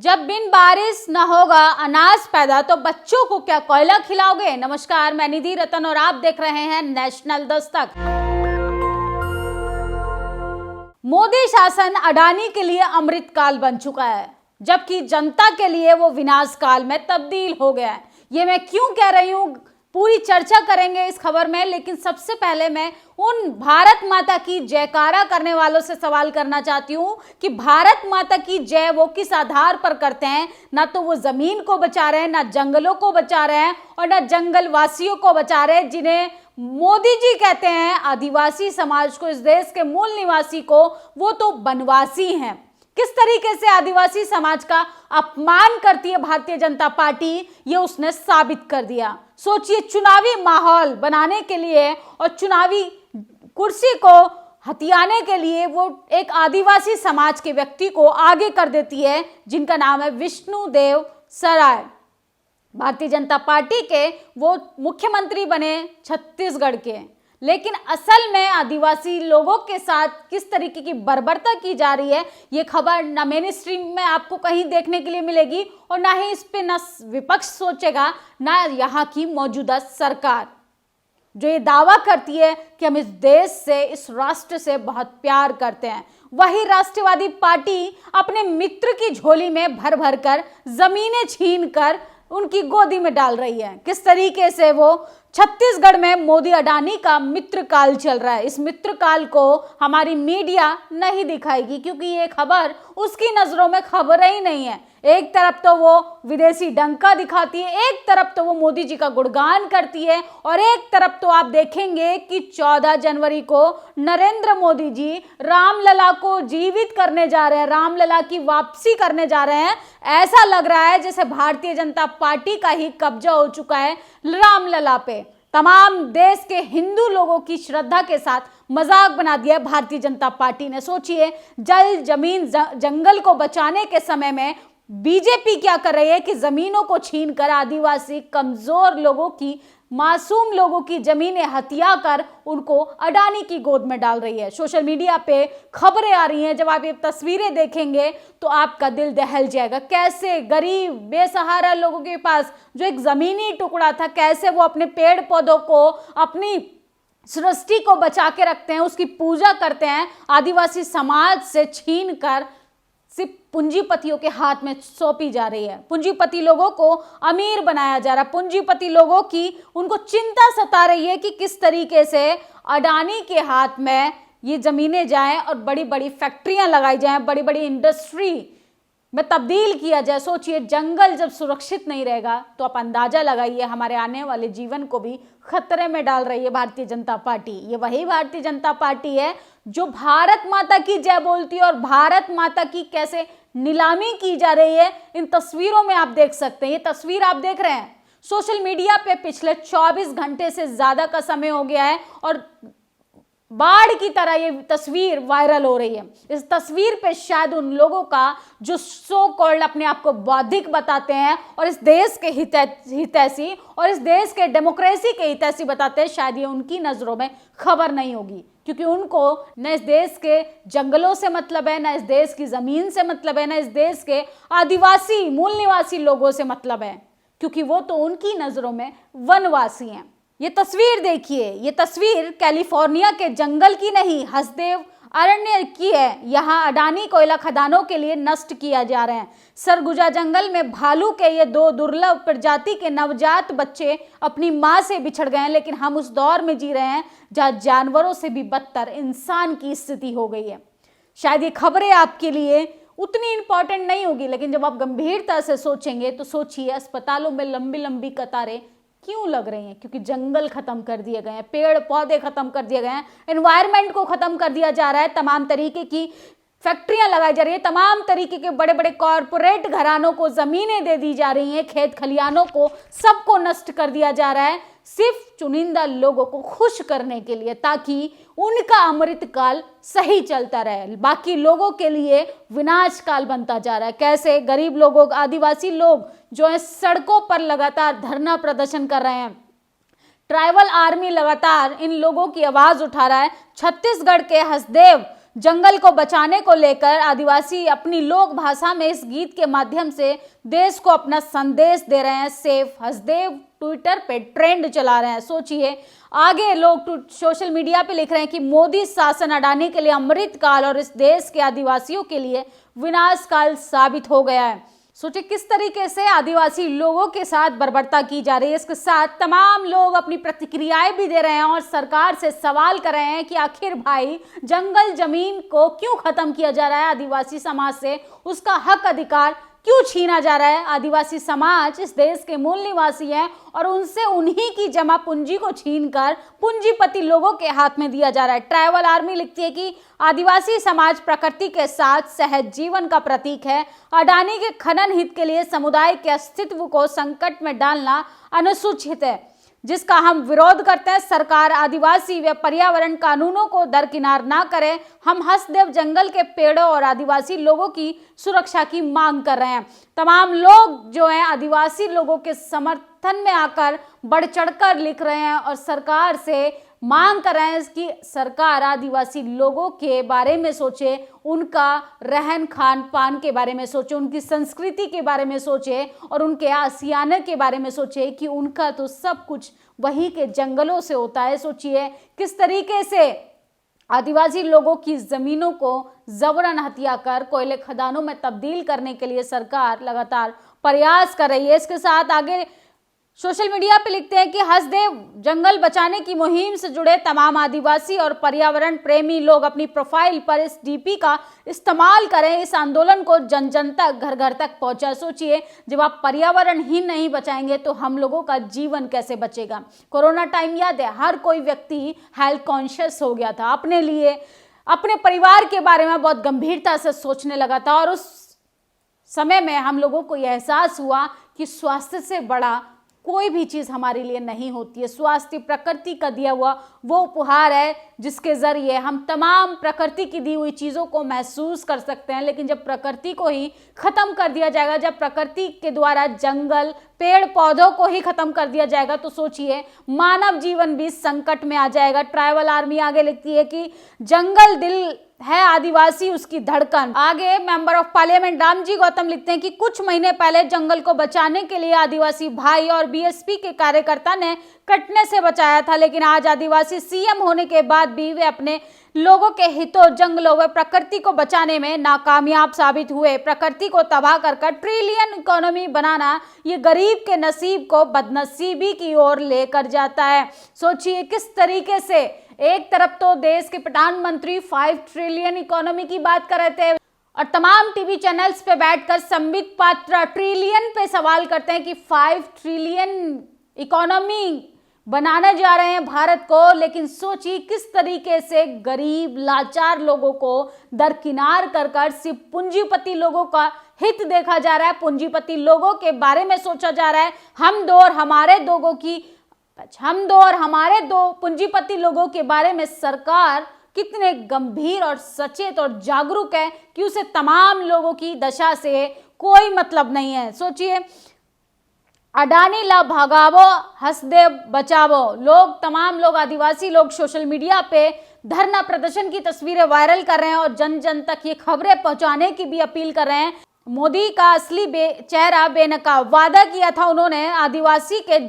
जब बिन बारिश न होगा अनाज पैदा तो बच्चों को क्या कोयला खिलाओगे। नमस्कार, मैं निधि रतन और आप देख रहे हैं नेशनल दस्तक। मोदी शासन अडानी के लिए अमृत काल बन चुका है, जबकि जनता के लिए वो विनाश काल में तब्दील हो गया है। ये मैं क्यों कह रही हूं, पूरी चर्चा करेंगे इस खबर में। लेकिन सबसे पहले मैं उन भारत माता की जयकारा करने वालों से सवाल करना चाहती हूं कि भारत माता की जय वो किस आधार पर करते हैं। ना तो वो जमीन को बचा रहे हैं, ना जंगलों को बचा रहे हैं और ना जंगल वासियों को बचा रहे हैं, जिन्हें मोदी जी कहते हैं आदिवासी समाज को, इस देश के मूल निवासी को वो तो वनवासी हैं। किस तरीके से आदिवासी समाज का अपमान करती है भारतीय जनता पार्टी, ये उसने साबित कर दिया। सोचिए, चुनावी माहौल बनाने के लिए और चुनावी कुर्सी को हथियाने के लिए वो एक आदिवासी समाज के व्यक्ति को आगे कर देती है, जिनका नाम है विष्णुदेव सराय। भारतीय जनता पार्टी के वो मुख्यमंत्री बने छत्तीसगढ़ के, लेकिन असल में आदिवासी लोगों के साथ किस तरीके की बर्बरता की जा रही है, ये खबर ना मेन स्ट्रीम में आपको कहीं देखने के लिए मिलेगी और ना ही इस पे ना विपक्ष सोचेगा, ना यहाँ की मौजूदा सरकार, जो ये दावा करती है कि हम इस देश से, इस राष्ट्र से बहुत प्यार करते हैं। वही राष्ट्रवादी पार्टी अपने मित्र की झोली में भर भर कर जमीनें छीन कर उनकी गोदी में डाल रही है। किस तरीके से वो छत्तीसगढ़ में मोदी अडानी का मित्र काल चल रहा है। इस मित्र काल को हमारी मीडिया नहीं दिखाएगी, क्योंकि ये खबर उसकी नजरों में खबर ही नहीं है। एक तरफ तो वो विदेशी डंका दिखाती है, एक तरफ तो वो मोदी जी का गुणगान करती है और एक तरफ तो आप देखेंगे कि 14 जनवरी को नरेंद्र मोदी जी रामलला को जीवित करने जा रहे हैं, रामलला की वापसी करने जा रहे हैं। ऐसा लग रहा है जैसे भारतीय जनता पार्टी का ही कब्जा हो चुका है रामलला पे। तमाम देश के हिंदू लोगों की श्रद्धा के साथ मजाक बना दिया भारतीय जनता पार्टी ने। सोचिए, जल जमीन जंगल को बचाने के समय में बीजेपी क्या कर रही है कि जमीनों को छीनकर आदिवासी कमजोर लोगों की, मासूम लोगों की जमीनें हथिया कर उनको अडानी की गोद में डाल रही है। सोशल मीडिया पे खबरें आ रही हैं, जब आप ये तस्वीरें देखेंगे तो आपका दिल दहल जाएगा। कैसे गरीब बेसहारा लोगों के पास जो एक जमीनी टुकड़ा था, कैसे वो अपने पेड़ पौधों को, अपनी सृष्टि को बचा के रखते हैं, उसकी पूजा करते हैं, आदिवासी समाज से छीन कर सिर्फ पूंजीपतियों के हाथ में सौंपी जा रही है। पूंजीपति लोगों को अमीर बनाया जा रहा है। पूंजीपति लोगों की उनको चिंता सता रही है कि किस तरीके से अडानी के हाथ में ये जमीनें जाएं और बड़ी बड़ी फैक्ट्रियां लगाई जाएं, बड़ी बड़ी इंडस्ट्री में तब्दील किया जाए। सोचिए, जंगल जब सुरक्षित नहीं रहेगा तो आप अंदाजा लगाइए हमारे आने वाले जीवन को भी खतरे में डाल रही है भारतीय जनता पार्टी। ये वही भारतीय जनता पार्टी है जो भारत माता की जय बोलती है और भारत माता की कैसे नीलामी की जा रही है इन तस्वीरों में आप देख सकते हैं। ये तस्वीर आप देख रहे हैं सोशल मीडिया पे पिछले 24 घंटे से ज्यादा का समय हो गया है और बाढ़ की तरह ये तस्वीर वायरल हो रही है। इस तस्वीर पे शायद उन लोगों का जो सो कॉल्ड अपने आप को बौद्धिक बताते हैं और इस देश के हितैषी और इस देश के डेमोक्रेसी के हितैषी बताते हैं, शायद ये उनकी नजरों में खबर नहीं होगी, क्योंकि उनको न इस देश के जंगलों से मतलब है, न इस देश की जमीन से मतलब है, न इस देश के आदिवासी मूल निवासी लोगों से मतलब है, क्योंकि वो तो उनकी नजरों में वनवासी हैं। ये तस्वीर देखिए, ये तस्वीर कैलिफोर्निया के जंगल की नहीं, हसदेव अरण्य की है। यहाँ अडानी कोयला खदानों के लिए नष्ट किया जा रहे हैं। सरगुजा जंगल में भालू के ये 2 दुर्लभ प्रजाति के नवजात बच्चे अपनी मां से बिछड़ गए हैं, लेकिन हम उस दौर में जी रहे हैं जहाँ जानवरों से भी बदतर इंसान की स्थिति हो गई है। शायद ये खबरें आपके लिए उतनी इंपॉर्टेंट नहीं होगी, लेकिन जब आप गंभीरता से सोचेंगे तो सोचिए, अस्पतालों में लंबी लंबी कतारें क्यों लग रही हैं? क्योंकि जंगल खत्म कर दिए गए हैं, पेड़ पौधे खत्म कर दिए गए हैं, एनवायरनमेंट को खत्म कर दिया जा रहा है, तमाम तरीके की फैक्ट्रियां लगाई जा रही है, तमाम तरीके के बड़े बड़े कॉरपोरेट घरानों को जमीनें दे दी जा रही हैं, खेत खलियानों को सबको नष्ट कर दिया जा रहा है, सिर्फ चुनिंदा लोगों को खुश करने के लिए, ताकि उनका अमृत काल सही चलता रहे, बाकी लोगों के लिए विनाश काल बनता जा रहा है। कैसे गरीब लोगों, आदिवासी लोग जो है सड़कों पर लगातार धरना प्रदर्शन कर रहे हैं, ट्राइबल आर्मी लगातार इन लोगों की आवाज उठा रहा है। छत्तीसगढ़ के हसदेव जंगल को बचाने को लेकर आदिवासी अपनी लोक भाषा में इस गीत के माध्यम से देश को अपना संदेश दे रहे हैं। सेफ हसदेव ट्विटर पे ट्रेंड चला रहे हैं। सोचिए, आगे लोग सोशल मीडिया पे लिख रहे हैं कि मोदी शासन अडानी के लिए अमृत काल और इस देश के आदिवासियों के लिए विनाश काल साबित हो गया है। सोचिए किस तरीके से आदिवासी लोगों के साथ बर्बरता की जा रही है। इसके साथ तमाम लोग अपनी प्रतिक्रियाएं भी दे रहे हैं और सरकार से सवाल कर रहे हैं कि आखिर भाई जंगल जमीन को क्यों खत्म किया जा रहा है, आदिवासी समाज से उसका हक अधिकार क्यों छीना जा रहा है। आदिवासी समाज इस देश के मूल निवासी हैं और उनसे उन्हीं की जमा पूंजी को छीनकर पूंजीपति लोगों के हाथ में दिया जा रहा है। ट्राइबल आर्मी लिखती है कि आदिवासी समाज प्रकृति के साथ सहज जीवन का प्रतीक है। अडानी के खनन हित के लिए समुदाय के अस्तित्व को संकट में डालना अनुचित है, जिसका हम विरोध करते हैं। सरकार आदिवासी व पर्यावरण कानूनों को दरकिनार ना करे। हम हसदेव जंगल के पेड़ों और आदिवासी लोगों की सुरक्षा की मांग कर रहे हैं। तमाम लोग जो हैं आदिवासी लोगों के समर्थन में आकर बढ़ चढ़कर लिख रहे हैं और सरकार से मांग कर रहे हैं कि सरकार आदिवासी लोगों के बारे में सोचे, उनका रहन खान पान के बारे में सोचे, उनकी संस्कृति के बारे में सोचे और उनके आसियाने के बारे में सोचे कि उनका तो सब कुछ वहीं के जंगलों से होता है। सोचिए किस तरीके से आदिवासी लोगों की जमीनों को जबरन हत्या कर कोयले खदानों में तब्दील करने के लिए सरकार लगातार प्रयास कर रही है। इसके साथ आगे सोशल मीडिया पे लिखते हैं कि हसदेव जंगल बचाने की मुहिम से जुड़े तमाम आदिवासी और पर्यावरण प्रेमी लोग अपनी प्रोफाइल पर इस डीपी का इस्तेमाल करें। इस आंदोलन को जन जन तक, घर घर तक पहुंचा। सोचिए, जब आप पर्यावरण ही नहीं बचाएंगे तो हम लोगों का जीवन कैसे बचेगा। कोरोना टाइम याद है, हर कोई व्यक्ति हेल्थ कॉन्शियस हो गया था, अपने लिए, अपने परिवार के बारे में बहुत गंभीरता से सोचने लगा था और उस समय में हम लोगों को यह एहसास हुआ कि स्वास्थ्य से बड़ा कोई भी चीज़ हमारे लिए नहीं होती है। स्वास्थ्य प्रकृति का दिया हुआ वो उपहार है जिसके जरिए हम तमाम प्रकृति की दी हुई चीज़ों को महसूस कर सकते हैं। लेकिन जब प्रकृति को ही खत्म कर दिया जाएगा, जब प्रकृति के द्वारा जंगल पेड़ पौधों को ही खत्म कर दिया जाएगा, तो सोचिए मानव जीवन भी संकट में आ जाएगा। ट्राइबल आर्मी आगे लिखती है कि जंगल दिल है आदिवासी उसकी धड़कन। आगे member of parliament Ramji Gautam लिखते हैं कि कुछ महीने पहले जंगल को बचाने के लिए आदिवासी भाई और बीएसपी के कार्यकर्ता ने कटने से बचाया था, लेकिन आज आदिवासी सीएम होने के बाद भी वे अपने लोगों के हितों, जंगलों व प्रकृति को बचाने में नाकामयाब साबित हुए। प्रकृति को तबाह कर ट्रिलियन इकोनॉमी बनाना ये गरीब के नसीब को बदनसीबी की ओर लेकर जाता है। सोचिए किस तरीके से एक तरफ तो देश के प्रधानमंत्री 5 ट्रिलियन इकोनॉमी की बात कर रहे थे और तमाम टीवी चैनल्स पे बैठकर संबित पात्रा ट्रिलियन पे सवाल करते हैं कि 5 ट्रिलियन इकोनॉमी बनाने जा रहे हैं भारत को। लेकिन सोचिए किस तरीके से गरीब लाचार लोगों को दरकिनार कर सिर्फ पूंजीपति लोगों का हित देखा जा रहा है, पूंजीपति लोगों के बारे में सोचा जा रहा है। हम दो और हमारे दो पूंजीपति लोगों के बारे में सरकार कितने गंभीर और सचेत और जागरूक है कि उसे तमाम लोगों की दशा से कोई मतलब नहीं है। सोचिए, अडानी ला भगावो हसदेव बचावो। तमाम लोग आदिवासी लोग सोशल मीडिया पे धरना प्रदर्शन की तस्वीरें वायरल कर रहे हैं और जन जन तक ये खबरें पहुंचाने की भी अपील कर रहे हैं। मोदी का असली चेहरा बेनकाब। वादा किया था उन्होंने, आदिवासी के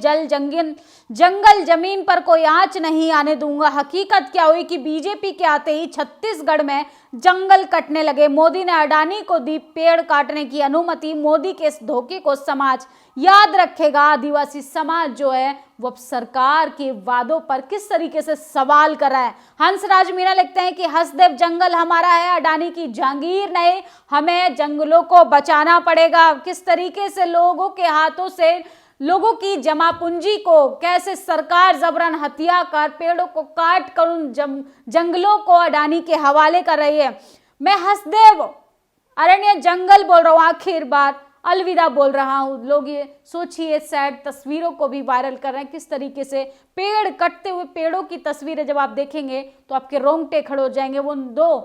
जंगल जमीन पर कोई आंच नहीं आने दूंगा। हकीकत क्या हुई कि बीजेपी के आते ही छत्तीसगढ़ में जंगल कटने लगे। मोदी ने अडानी को दी पेड़ काटने की अनुमति। मोदी के इस धोखे को समाज याद रखेगा। आदिवासी समाज जो है वो सरकार के वादों पर किस तरीके से सवाल कर रहा है। हंसराज मीणा लिखते हैं कि हसदेव जंगल हमारा है, अडानी की जागीर नहीं, हमें जंगलों को बचाना पड़ेगा। किस तरीके से लोगों के हाथों से लोगों की जमा पूंजी को कैसे सरकार जबरन हत्या कर पेड़ों को काट कर उन जंगलों को अडानी के हवाले कर रही है। मैं हसदेव अरण्य जंगल बोल रहा हूँ, आखिर बार अलविदा बोल रहा हूँ। लोग ये सोचिए, सैड तस्वीरों को भी वायरल कर रहे हैं। किस तरीके से पेड़ कटते हुए पेड़ों की तस्वीरें जब आप देखेंगे तो आपके रोंगटे खड़े हो जाएंगे। वो 2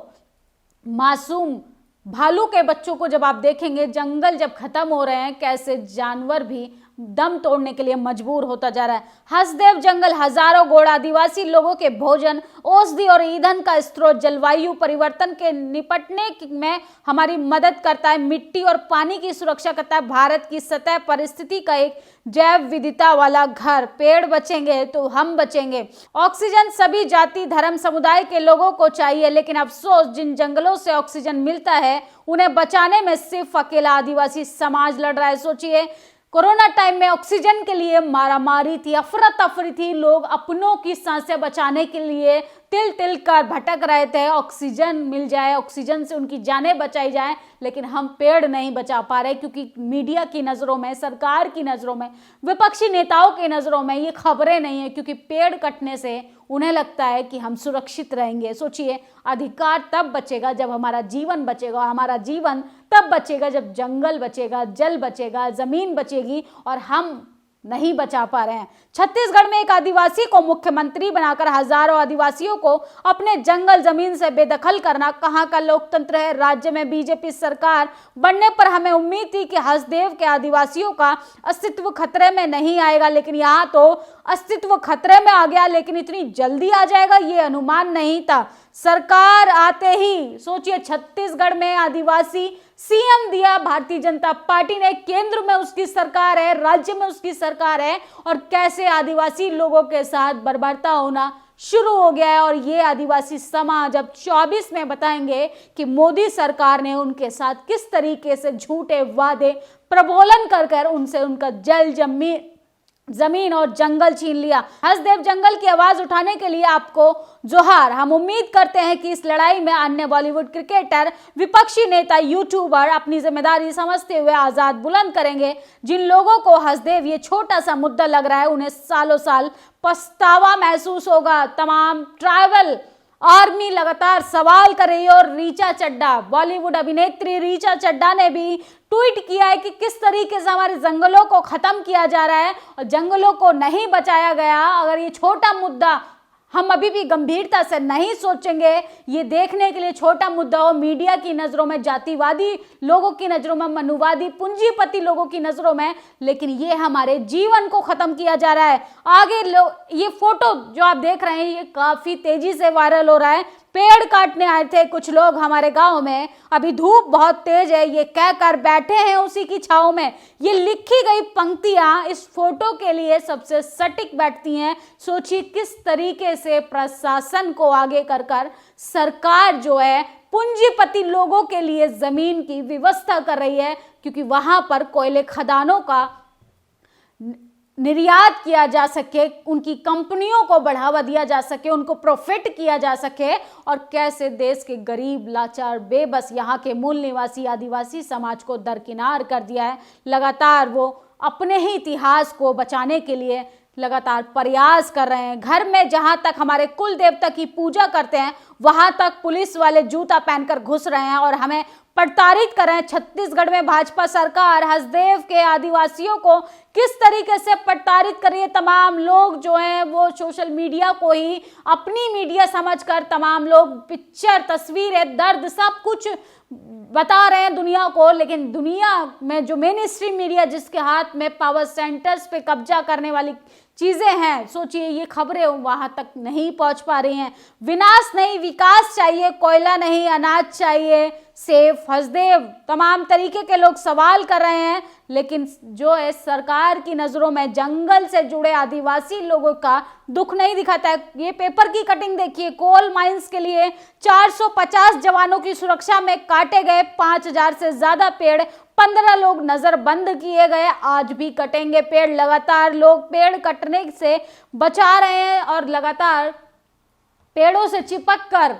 मासूम भालू के बच्चों को जब आप देखेंगे, जंगल जब खत्म हो रहे हैं, कैसे जानवर भी दम तोड़ने के लिए मजबूर होता जा रहा है। हसदेव जंगल हजारों गोड़ आदिवासी लोगों के भोजन, औषधि और ईंधन का स्रोत, जलवायु परिवर्तन के निपटने में हमारी मदद करता है, मिट्टी और पानी की सुरक्षा करता है, भारत की सतह परिस्थिति का एक जैव विविधता वाला घर। पेड़ बचेंगे तो हम बचेंगे। ऑक्सीजन सभी जाति धर्म समुदाय के लोगों को चाहिए, लेकिन अफसोस जिन जंगलों से ऑक्सीजन मिलता है उन्हें बचाने में सिर्फ अकेला आदिवासी समाज लड़ रहा है। सोचिए, कोरोना टाइम में ऑक्सीजन के लिए मारामारी थी, अफरा तफरी थी, लोग अपनों की सांसें बचाने के लिए तिल तिल कर भटक रहे थे, ऑक्सीजन मिल जाए, ऑक्सीजन से उनकी जानें बचाई जाए, लेकिन हम पेड़ नहीं बचा पा रहे क्योंकि मीडिया की नज़रों में, सरकार की नज़रों में, विपक्षी नेताओं की नज़रों में ये खबरें नहीं है, क्योंकि पेड़ कटने से उन्हें लगता है कि हम सुरक्षित रहेंगे। सोचिए, अधिकार तब बचेगा जब हमारा जीवन बचेगा, हमारा जीवन तब बचेगा जब जंगल बचेगा, जल बचेगा, जमीन बचेगी, और हम नहीं बचा पा रहे हैं। छत्तीसगढ़ में एक आदिवासी को मुख्यमंत्री बनाकर हजारों आदिवासियों को अपने जंगल जमीन से बेदखल करना कहां का लोकतंत्र है। राज्य में बीजेपी सरकार बनने पर हमें उम्मीद थी कि हसदेव के आदिवासियों का अस्तित्व खतरे में नहीं आएगा, लेकिन यहाँ तो अस्तित्व खतरे में आ गया, लेकिन इतनी जल्दी आ जाएगा ये अनुमान नहीं था। सरकार आते ही सोचिए, छत्तीसगढ़ में आदिवासी सीएम दिया भारतीय जनता पार्टी ने, केंद्र में उसकी सरकार है, राज्य में उसकी सरकार है, और कैसे आदिवासी लोगों के साथ बर्बरता होना शुरू हो गया है। और ये आदिवासी समाज अब 24 में बताएंगे कि मोदी सरकार ने उनके साथ किस तरीके से झूठे वादे प्रबोलन कर उनसे उनका जमीन और जंगल छीन लिया। हसदेव जंगल की आवाज उठाने के लिए आपको जोहार। हम उम्मीद करते हैं कि इस लड़ाई में अन्य बॉलीवुड क्रिकेटर, विपक्षी नेता, यूट्यूबर अपनी जिम्मेदारी समझते हुए आजाद बुलंद करेंगे। जिन लोगों को हसदेव ये छोटा सा मुद्दा लग रहा है उन्हें सालों साल पछतावा महसूस होगा। तमाम ट्राइबल आर्मी लगातार सवाल कर रही है, और रीचा चड्ढा, बॉलीवुड अभिनेत्री रीचा चड्ढा ने भी ट्वीट किया है कि किस तरीके से हमारे जंगलों को खत्म किया जा रहा है और जंगलों को नहीं बचाया गया। अगर ये छोटा मुद्दा हम अभी भी गंभीरता से नहीं सोचेंगे, ये देखने के लिए छोटा मुद्दा हो, मीडिया की नज़रों में, जातिवादी लोगों की नज़रों में, मनुवादी पूंजीपति लोगों की नज़रों में, लेकिन ये हमारे जीवन को ख़त्म किया जा रहा है। आगे ये फोटो जो आप देख रहे हैं ये काफ़ी तेज़ी से वायरल हो रहा है। पेड़ काटने आए थे कुछ लोग हमारे गांव में, अभी धूप बहुत तेज है, ये कहकर बैठे हैं उसी की छांव में। ये लिखी गई पंक्तियां इस फोटो के लिए सबसे सटीक बैठती हैं। सोचिए किस तरीके से प्रशासन को आगे कर सरकार जो है पूंजीपति लोगों के लिए जमीन की व्यवस्था कर रही है, क्योंकि वहां पर कोयले खदानों का निर्यात किया जा सके, उनकी कंपनियों को बढ़ावा दिया जा सके, उनको प्रॉफिट किया जा सके, और कैसे देश के गरीब, लाचार, बेबस यहाँ के मूल निवासी आदिवासी समाज को दरकिनार कर दिया है। लगातार वो अपने ही इतिहास को बचाने के लिए लगातार प्रयास कर रहे हैं। घर में जहां तक हमारे कुल देवता की पूजा करते हैं वहां तक पुलिस वाले जूता पहनकर घुस रहे हैं और हमें प्रताड़ित कर रहे हैं। छत्तीसगढ़ में भाजपा सरकार हसदेव के आदिवासियों को किस तरीके से प्रताड़ित कर रही है। तमाम लोग जो हैं वो सोशल मीडिया को ही अपनी मीडिया समझकर तमाम लोग पिक्चर, तस्वीरें, दर्द सब कुछ बता रहे हैं दुनिया को, लेकिन दुनिया में जो मेन स्ट्रीम मीडिया जिसके हाथ में पावर सेंटर्स पे कब्जा करने वाली चीजें हैं, सोचिए ये खबरें वहां तक नहीं पहुंच पा रही हैं। विनाश नहीं विकास चाहिए, कोयला नहीं अनाज चाहिए, सेफ हसदेव, तमाम तरीके के लोग सवाल कर रहे हैं, लेकिन जो है सरकार की नज़रों में जंगल से जुड़े आदिवासी लोगों का दुख नहीं दिखाता है। ये पेपर की कटिंग देखिए, कोल माइंस के लिए 450 जवानों की सुरक्षा में काटे गए 5000 से ज़्यादा पेड़, 15 लोग नज़रबंद किए गए, आज भी कटेंगे पेड़। लगातार लोग पेड़ कटने से बचा रहे हैं और लगातार पेड़ों से चिपक कर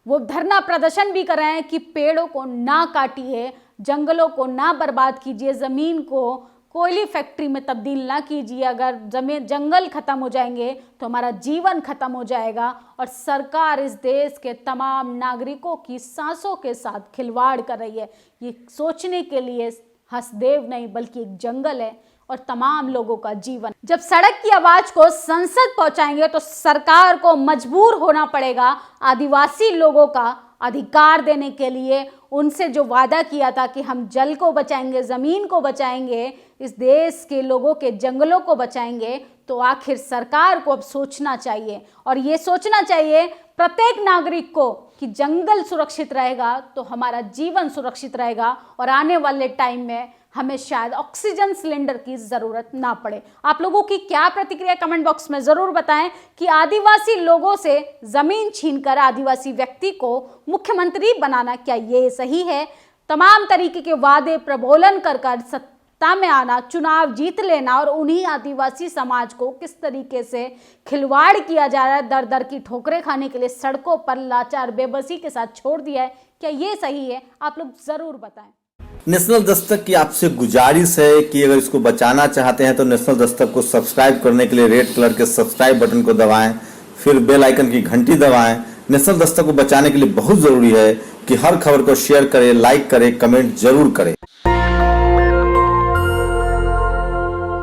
वो धरना प्रदर्शन भी कर रहे हैं कि पेड़ों को ना काटिए, जंगलों को ना बर्बाद कीजिए, ज़मीन को कोयली फैक्ट्री में तब्दील ना कीजिए। अगर जंगल खत्म हो जाएंगे तो हमारा जीवन खत्म हो जाएगा। और सरकार इस देश के तमाम नागरिकों की सांसों के साथ खिलवाड़ कर रही है। ये सोचने के लिए हसदेव नहीं बल्कि एक जंगल है और तमाम लोगों का जीवन। जब सड़क की आवाज को संसद पहुंचाएंगे तो सरकार को मजबूर होना पड़ेगा आदिवासी लोगों का अधिकार देने के लिए, उनसे जो वादा किया था कि हम जल को बचाएंगे, ज़मीन को बचाएंगे, इस देश के लोगों के जंगलों को बचाएंगे, तो आखिर सरकार को अब सोचना चाहिए और ये सोचना चाहिए प्रत्येक नागरिक को कि जंगल सुरक्षित रहेगा तो हमारा जीवन सुरक्षित रहेगा और आने वाले टाइम में हमें शायद ऑक्सीजन सिलेंडर की ज़रूरत ना पड़े। आप लोगों की क्या प्रतिक्रिया कमेंट बॉक्स में ज़रूर बताएं कि आदिवासी लोगों से ज़मीन छीनकर आदिवासी व्यक्ति को मुख्यमंत्री बनाना क्या ये सही है? तमाम तरीके के वादे प्रबोलन कर सत्ता में आना, चुनाव जीत लेना और उन्हीं आदिवासी समाज को किस तरीके से खिलवाड़ किया जा रहा है, दर दर की ठोकरें खाने के लिए सड़कों पर लाचार बेबसी के साथ छोड़ दिया है, क्या ये सही है? आप लोग ज़रूर बताएं। नेशनल दस्तक की आपसे गुजारिश है कि अगर इसको बचाना चाहते हैं तो नेशनल दस्तक को सब्सक्राइब करने के लिए रेड कलर के सब्सक्राइब बटन को दबाएं, फिर बेल आइकन की घंटी दबाएं। नेशनल दस्तक को बचाने के लिए बहुत जरूरी है कि हर खबर को शेयर करें, लाइक करें, कमेंट जरूर करें।